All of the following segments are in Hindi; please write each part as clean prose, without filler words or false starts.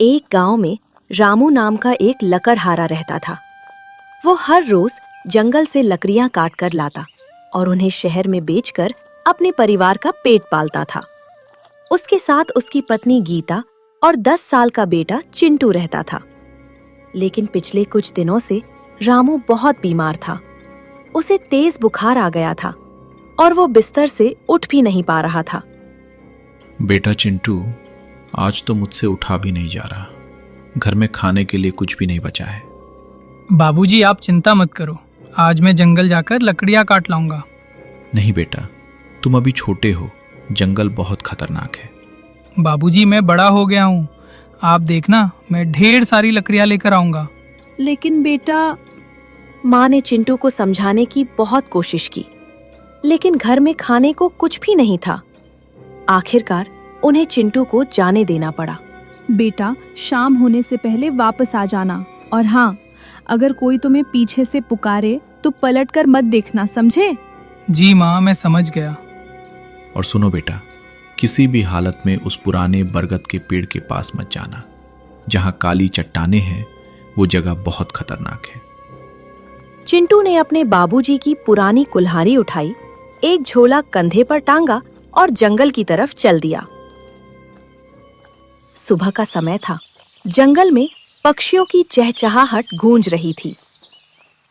एक गांव में रामू नाम का एक लकड़हारा रहता था। वो हर रोज जंगल से लकड़ियां काट कर लाता और उन्हें शहर में बेचकर अपने परिवार का पेट पालता था। उसके साथ उसकी पत्नी गीता और 10 साल का बेटा चिंटू रहता था। लेकिन पिछले कुछ दिनों से रामू बहुत बीमार था। उसे तेज बुखार आ गया था और वो बिस्तर से उठ भी नहीं पा रहा था। बेटा चिंटू, आज तो मुझसे उठा भी नहीं जा रहा। घर में खाने के लिए कुछ भी नहीं बचा है। बाबूजी, आप चिंता मत करो, आज मैं जंगल जाकर लकड़ियां काट लाऊंगा। नहीं बेटा, तुम अभी छोटे हो, जंगल बहुत खतरनाक है। बाबूजी, मैं बड़ा हो गया हूँ, आप देखना मैं ढेर सारी लकड़ियां लेकर आऊंगा। लेकिन बेटा, माँ ने चिंटू को समझाने की बहुत कोशिश की, लेकिन घर में खाने को कुछ भी नहीं था। आखिरकार उन्हें चिंटू को जाने देना पड़ा। बेटा, शाम होने से पहले वापस आ जाना, और हाँ, अगर कोई तुम्हें पीछे से पुकारे तो पलटकर मत देखना, समझे? जी माँ, मैं समझ गया। और सुनो बेटा, किसी भी हालत में उस पुराने बरगद के पेड़ के पास मत जाना। जहाँ काली चट्टानें हैं, वो जगह बहुत खतरनाक है। चिंटू ने अपने बाबूजी की पुरानी कुल्हाड़ी उठाई, एक झोला कंधे पर टांगा और जंगल की तरफ चल दिया। सुबह का समय था। जंगल में पक्षियों की चहचहाहट गूंज रही थी।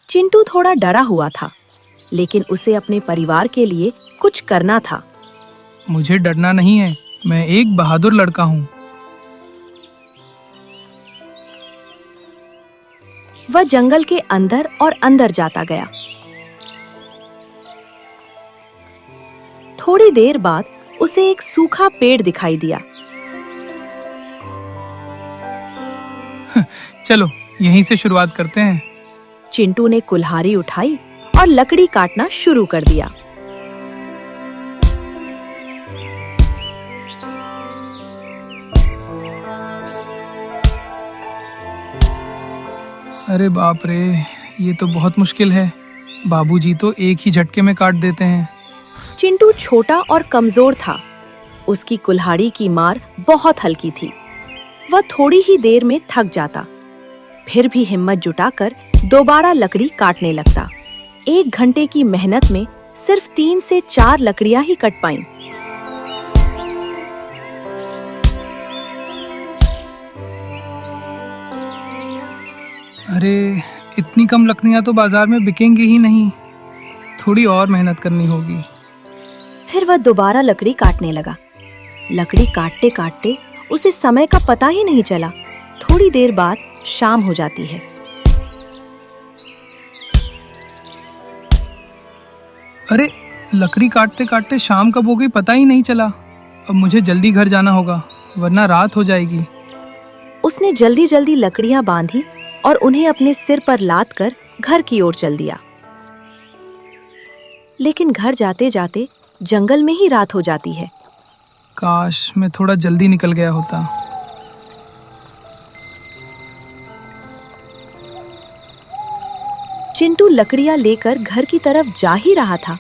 चिंटू थोड़ा डरा हुआ था, लेकिन उसे अपने परिवार के लिए कुछ करना था। मुझे डरना नहीं है, मैं एक बहादुर लड़का हूँ। वह जंगल के अंदर और अंदर जाता गया। थोड़ी देर बाद उसे एक सूखा पेड़ दिखाई दिया। चलो यहीं से शुरुआत करते हैं। चिंटू ने कुल्हाड़ी उठाई और लकड़ी काटना शुरू कर दिया। अरे बाप रे, ये तो बहुत मुश्किल है। बाबूजी तो एक ही झटके में काट देते हैं। चिंटू छोटा और कमजोर था। उसकी कुल्हाड़ी की मार बहुत हल्की थी। वह थोड़ी ही देर में थक जाता, फिर भी हिम्मत जुटाकर दोबारा लकड़ी काटने लगता। 1 घंटे की मेहनत में सिर्फ 3 से 4 लकड़ियां ही कट पाईं। अरे, इतनी कम लकड़ियां तो बाजार में बिकेंगी ही नहीं। थोड़ी और मेहनत करनी होगी। फिर वह दोबारा लकड़ी काटने लगा। लकड़ी काटते काटते उसे समय का पता ही नहीं चला। थोड़ी देर बाद शाम हो जाती है। अरे, लकड़ी काटते काटते शाम कब हो गई पता ही नहीं चला। अब मुझे जल्दी घर जाना होगा, वरना रात हो जाएगी। उसने जल्दी जल्दी लकड़ियां बांधी और उन्हें अपने सिर पर लाद कर घर की ओर चल दिया। लेकिन घर जाते जाते जंगल में ही रात हो जाती है। काश मैं थोड़ा जल्दी निकल गया होता। चिंटू लकड़ियां लेकर घर की तरफ जा ही रहा था,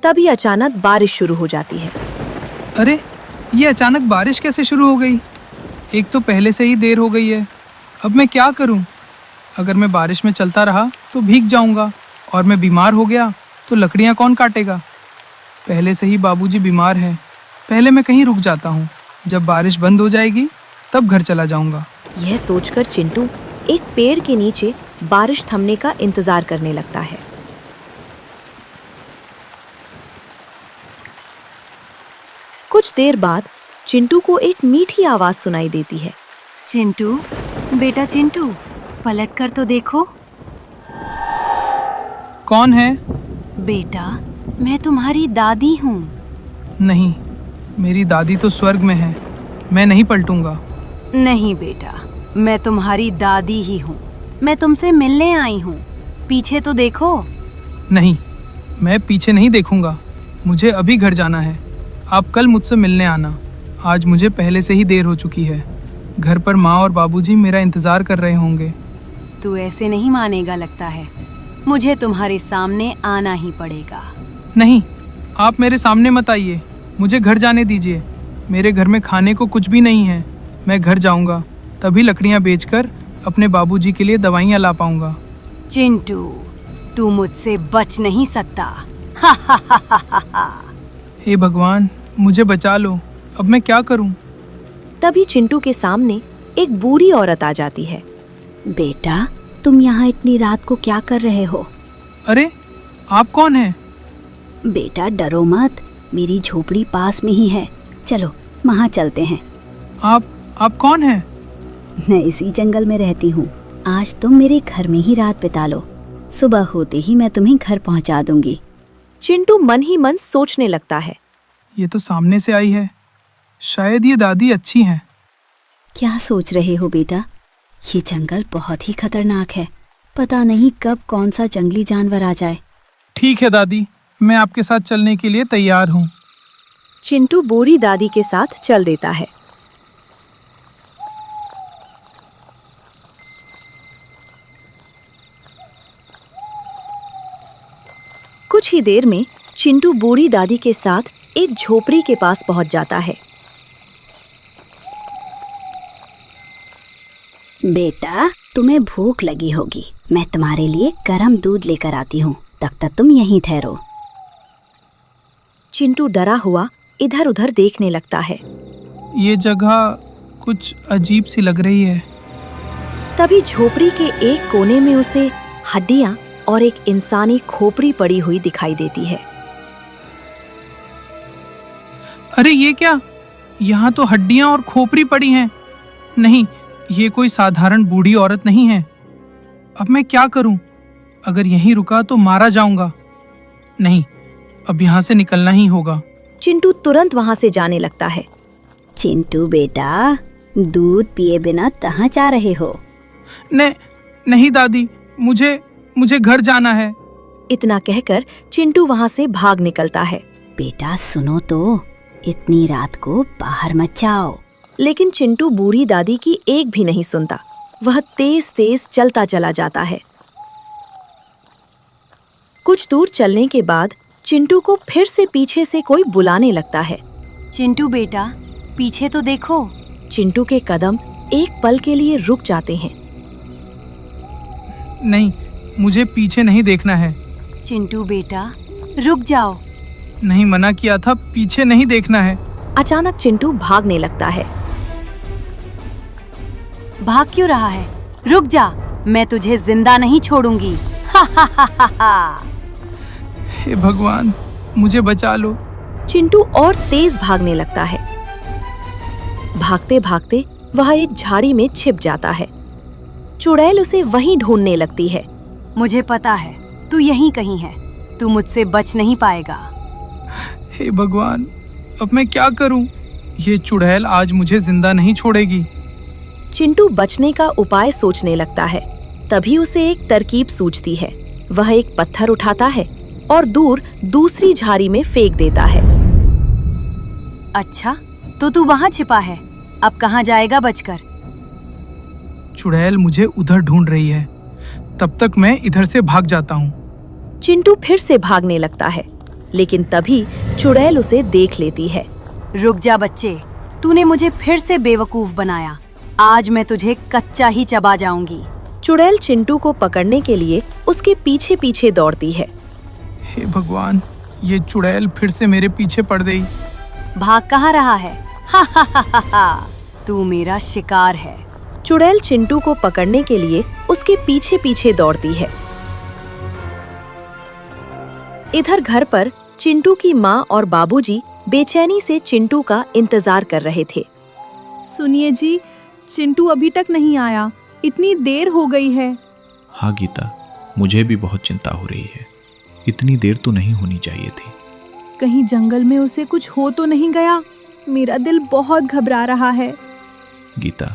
तभी अचानक बारिश शुरू हो जाती है। अरे, ये अचानक बारिश कैसे शुरू हो गई? एक तो पहले से ही देर हो गई है। अब मैं क्या करूं? अगर मैं बारिश में चलता रहा तो भीग जाऊंगा, और मैं बीमार हो गया तो लकड़ियां कौन काटेगा? पहले से ही बाबूजी बीमार है। पहले मैं कहीं रुक जाता हूँ, जब बारिश बंद हो जाएगी तब घर चला जाऊंगा। यह सोचकर चिंटू एक पेड़ के नीचे बारिश थमने का इंतजार करने लगता है। कुछ देर बाद चिंटू को एक मीठी आवाज सुनाई देती है। चिंटू, बेटा चिंटू, पलट कर तो देखो। कौन है? बेटा, मैं तुम्हारी दादी हूँ। नहीं, मेरी दादी तो स्वर्ग में है, मैं नहीं पलटूंगा। नहीं बेटा, मैं तुम्हारी दादी ही हूँ। मैं तुमसे मिलने आई हूँ, पीछे तो देखो। नहीं, मैं पीछे नहीं देखूंगा। मुझे अभी घर जाना है। आप कल मुझसे मिलने आना। आज मुझे पहले से ही देर हो चुकी है। घर पर माँ और बाबूजी मेरा इंतजार कर रहे होंगे। तू ऐसे नहीं मानेगा लगता है। मुझे तुम्हारे सामने आना ही पड़ेगा। नहीं, आप मेरे सामने मत आइए। मुझे घर जाने दीजिए। मेरे घर में खाने को कुछ भी नहीं है। मैं घर जाऊंगा, तभी लकड़ियां बेचकर अपने बाबूजी के लिए दवाइयां ला पाऊंगा। चिंटू, तू मुझसे बच नहीं सकता। हे भगवान, मुझे बचा लो, अब मैं क्या करूं? तभी चिंटू के सामने एक बूढ़ी औरत आ जाती है। बेटा, तुम यहाँ इतनी रात को क्या कर रहे हो? अरे, आप कौन हैं? बेटा डरो मत, मेरी झोपड़ी पास में ही है, चलो वहाँ चलते हैं। आप कौन हैं? मैं इसी जंगल में रहती हूँ। आज तुम मेरे घर में ही रात बिता लो, सुबह होते ही मैं तुम्हें घर पहुँचा दूंगी। चिंटू मन ही मन सोचने लगता है। ये तो सामने से आई है, शायद ये दादी अच्छी हैं। क्या सोच रहे हो बेटा? ये जंगल बहुत ही खतरनाक है, पता नहीं कब कौन सा जंगली जानवर आ जाए। ठीक है दादी, मैं आपके साथ चलने के लिए तैयार हूँ। चिंटू बूढ़ी दादी के साथ चल देता है। कुछ ही देर में चिंटू बूढ़ी दादी के साथ एक झोपड़ी के पास पहुंच जाता है। बेटा, तुम्हें भूख लगी होगी, मैं तुम्हारे लिए गर्म दूध लेकर आती हूँ, तब तक तुम यहीं ठहरो। चिंटू डरा हुआ इधर उधर देखने लगता है। ये जगह कुछ अजीब सी लग रही है। तभी झोपड़ी के एक कोने में उसे हड्डियां और एक इंसानी खोपड़ी पड़ी हुई दिखाई देती है। अरे ये क्या? यहाँ तो हड्डियाँ और खोपड़ी पड़ी हैं। नहीं, ये कोई साधारण बूढ़ी औरत नहीं है। अब मैं क्या करूं? अगर यहीं रुका तो मारा जाऊंगा। नहीं, अब यहाँ से निकलना ही होगा। चिंटू तुरंत वहां से जाने लगता है। चिंटू बेटा, दूध पिए बिना कहाँ जा रहे हो? नहीं दादी, मुझे घर जाना है। इतना कहकर चिंटू वहां से भाग निकलता है। बेटा सुनो तो, इतनी रात को बाहर मत जाओ। लेकिन चिंटू बूढ़ी दादी की एक भी नहीं सुनता। वह तेज तेज चलता चला जाता है। कुछ दूर चलने के बाद चिंटू को फिर से पीछे से कोई बुलाने लगता है। चिंटू बेटा, पीछे तो देखो। चिंटू के कदम एक पल के लिए रुक जाते हैं। नहीं, मुझे पीछे नहीं देखना है। चिंटू बेटा, रुक जाओ। नहीं, मना किया था, पीछे नहीं देखना है। अचानक चिंटू भागने लगता है। भाग क्यों रहा है? रुक जा, मैं तुझे जिंदा नहीं छोड़ूंगी। हा हा हा हा हा। हे भगवान, मुझे बचा लो। चिंटू और तेज भागने लगता है। भागते भागते वह एक झाड़ी में छिप जाता है। चुड़ैल उसे वहीं ढूंढने लगती है। मुझे पता है तू यहीं कहीं है, तू मुझसे बच नहीं पाएगा। हे भगवान, अब मैं क्या करूं? ये चुड़ैल आज मुझे जिंदा नहीं छोड़ेगी। चिंटू बचने का उपाय सोचने लगता है। तभी उसे एक तरकीब सूझती है। वह एक पत्थर उठाता है और दूर दूसरी झाड़ी में फेंक देता है। अच्छा, तो तू वहाँ छिपा है, अब कहाँ जाएगा बचकर? चुड़ैल मुझे उधर ढूंढ रही है, तब तक मैं इधर से भाग जाता हूँ। चिंटू फिर से भागने लगता है, लेकिन तभी चुड़ैल उसे देख लेती है। रुक जा बच्चे, तूने मुझे फिर से बेवकूफ बनाया। आज मैं तुझे कच्चा ही चबा जाऊंगी। चुड़ैल चिंटू को पकड़ने के लिए उसके पीछे पीछे दौड़ती है। हे भगवान, ये चुड़ैल फिर से मेरे पीछे पड़ गई। भाग कहाँ रहा है? हा हा हा हा हा। तू मेरा शिकार है। चुड़ैल चिंटू को पकड़ने के लिए उसके पीछे पीछे दौड़ती है। इधर घर पर चिंटू की माँ और बाबूजी बेचैनी से चिंटू का इंतजार कर रहे थे। सुनिए जी, चिंटू अभी तक नहीं आया, इतनी देर हो गई है। हाँ गीता, मुझे भी बहुत चिंता हो रही है। इतनी देर तो नहीं होनी चाहिए थी। कहीं जंगल में उसे कुछ हो तो नहीं गया? मेरा दिल बहुत घबरा रहा है। गीता,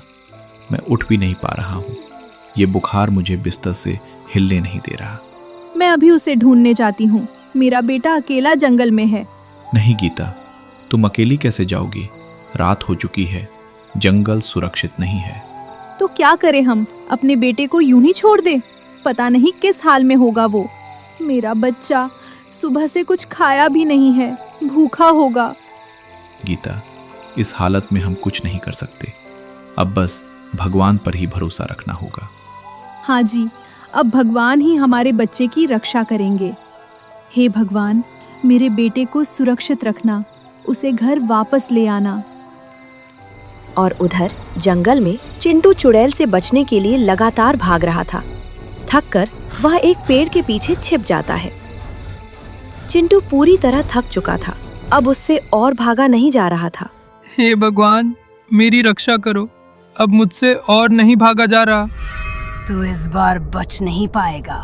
मैं उठ भी नहीं पा रहा हूँ। ये बुखार मुझे बिस्तर से हिलने नहीं दे रहा। मैं अभी उसे ढूंढने जाती हूँ। मेरा बेटा अकेला जंगल में है। नहीं गीता, तुम अकेली कैसे जाओगी? रात हो चुकी है, जंगल सुरक्षित नहीं है। तो क्या करें हम? अपने बेटे को यूं ही छोड़ दे? पता नहीं किस हाल में होगा वो। मेरा बच्चा सुबह से कुछ खाया भी नहीं है, भूखा होगा। गीता, इस हालत में हम कुछ नहीं कर सकते। अब बस भगवान पर ही भरोसा रखना होगा। हाँ जी, अब भगवान ही हमारे बच्चे की रक्षा करेंगे। हे भगवान, मेरे बेटे को सुरक्षित रखना, उसे घर वापस ले आना। और उधर जंगल में चिंटू चुड़ैल से बचने के लिए लगातार भाग रहा था। थक कर वह एक पेड़ के पीछे छिप जाता है। चिंटू पूरी तरह थक चुका था, अब उससे और भागा नहीं जा रहा था। हे भगवान, मेरी रक्षा करो, अब मुझसे और नहीं भागा जा रहा। तू इस बार बच नहीं पाएगा,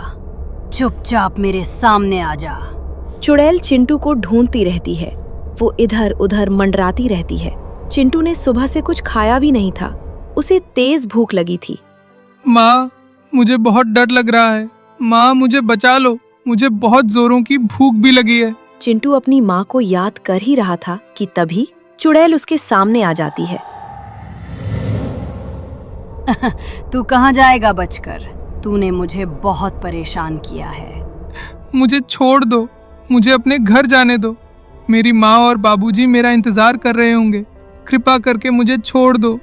चुपचाप मेरे सामने आ जा। चुड़ैल चिंटू को ढूंढती रहती है, वो इधर उधर मंडराती रहती है। चिंटू ने सुबह से कुछ खाया भी नहीं था, उसे तेज भूख लगी थी। माँ, मुझे बहुत डर लग रहा है। माँ, मुझे बचा लो, मुझे बहुत जोरों की भूख भी लगी है। चिंटू अपनी माँ को याद कर ही रहा था कि तभी चुड़ैल उसके सामने आ जाती है। तू कहाँ जाएगा बचकर? तूने मुझे बहुत परेशान किया है। मुझे छोड़ दो, मुझे अपने घर जाने दो। मेरी माँ और बाबूजी मेरा इंतजार कर रहे होंगे। कृपा करके मुझे छोड़ दो।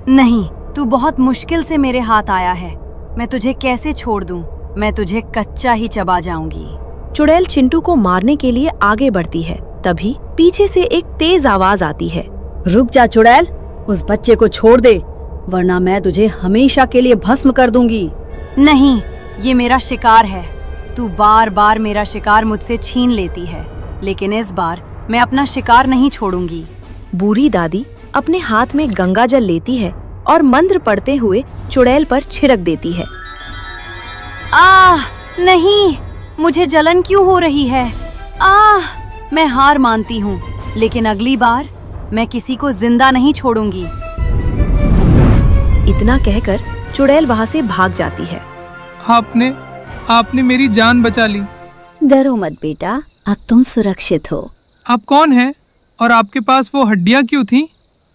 नहीं, तू बहुत मुश्किल से मेरे हाथ आया है। मैं तुझे कैसे छोड़ दूं? मैं तुझे कच्चा ही चबा जाऊंगी। चुड़ैल चिंटू को मारने के लिए आगे बढ़ती है। तभी पीछे से एक तेज आवाज आती है। रुक जा चुड़ैल, उस बच्चे को छोड़ दे, वरना मैं तुझे हमेशा के लिए भस्म कर दूंगी। नहीं, ये मेरा शिकार है। तू बार बार मेरा शिकार मुझसे छीन लेती है, लेकिन इस बार मैं अपना शिकार नहीं छोड़ूंगी। बूढ़ी दादी अपने हाथ में गंगा जल लेती है और मंत्र पढ़ते हुए चुड़ैल पर छिड़क देती है। आह, नहीं, मुझे जलन क्यों हो रही है? आह, मैं हार मानती हूँ, लेकिन अगली बार मैं किसी को जिंदा नहीं छोड़ूंगी। इतना कहकर चुड़ैल वहाँ से भाग जाती है। आपने मेरी जान बचा ली। डरो मत बेटा, अब तुम सुरक्षित हो। आप कौन हैं और आपके पास वो हड्डियाँ क्यों थीं?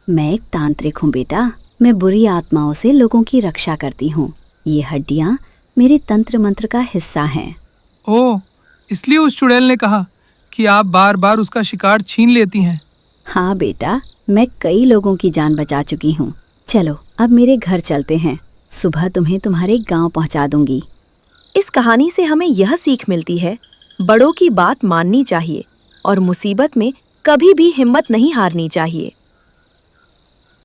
मैं एक तांत्रिक हूँ बेटा, मैं बुरी आत्माओं से लोगों की रक्षा करती हूँ। ये हड्डियाँ मेरे तंत्र मंत्र का हिस्सा हैं। ओह, इसलिए उस चुड़ैल ने कहा कि आप बार बार उसका शिकार छीन लेती हैं। हाँ बेटा, मैं कई लोगों की जान बचा चुकी हूँ। चलो अब मेरे घर चलते हैं, सुबह तुम्हें तुम्हारे गांव पहुँचा दूंगी। इस कहानी से हमें यह सीख मिलती है, बड़ों की बात माननी चाहिए और मुसीबत में कभी भी हिम्मत नहीं हारनी चाहिए।